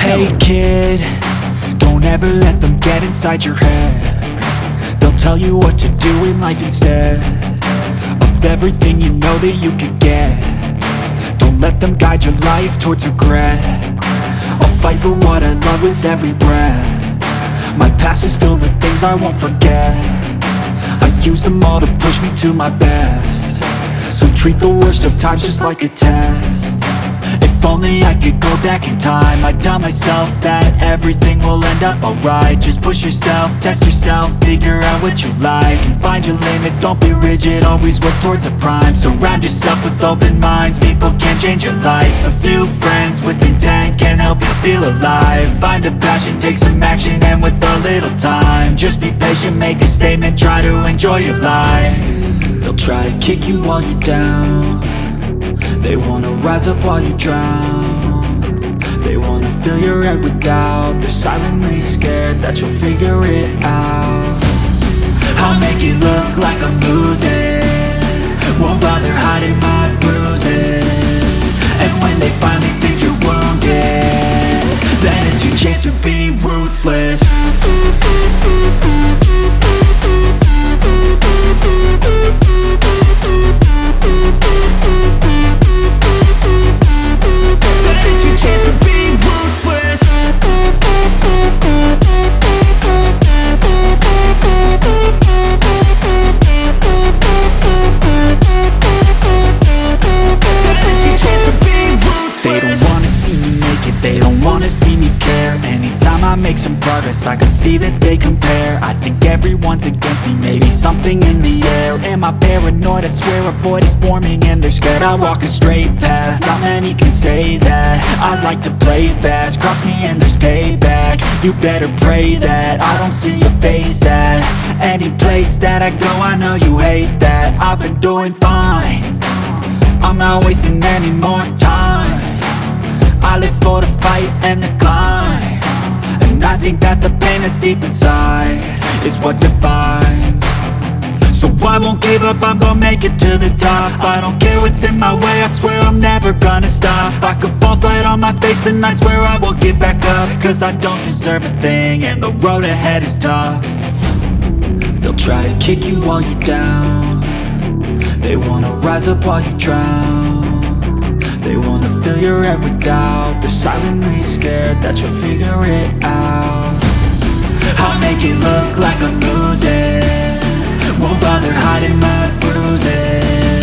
Hey kid, don't ever let them get inside your head. They'll tell you what to do in life instead of everything you know that you could get. Don't let them guide your life towards regret. I'll fight for what I love with every breath. My past is filled with things I won't forget. I use them all to push me to my best. So treat the worst of times just like a test. If only I could go back in time, I'd tell myself that everything will end up alright. Just push yourself, test yourself, figure out what you like, and find your limits, don't be rigid, always work towards a prime. Surround yourself with open minds, people can change your life. A few friends with intent can help you feel alive. Find a passion, take some action, and with a little time, just be patient, make a statement, try to enjoy your life. They'll try to kick you while you're down. They wanna rise up while you drown. They wanna fill your head with doubt. They're silently scared that you'll figure it out. I'll make it look like I'm losing, won't bother hiding my bruises. And when they finally think you're wounded, then it's your chance to be ruthless. I make some progress, I can see that they compare. I think everyone's against me, maybe something in the air. Am I paranoid? I swear a void is forming and they're scared. I walk a straight path, not many can say that. I like to play fast, cross me and there's payback. You better pray that I don't see your face at any place that I go. I know you hate that. I've been doing fine, I'm not wasting any more time. I live for the fight and the climb, and I think that the pain that's deep inside is what defines. So I won't give up, I'm gonna make it to the top. I don't care what's in my way, I swear I'm never gonna stop. I could fall flat on my face and I swear I will get back up, cause I don't deserve a thing and the road ahead is tough. They'll try to kick you while you're down. They wanna rise up while you drown. They wanna fill your head with doubt. They're silently scared that you'll figure it out. I'll make it look like I'm losing, won't bother hiding my bruises.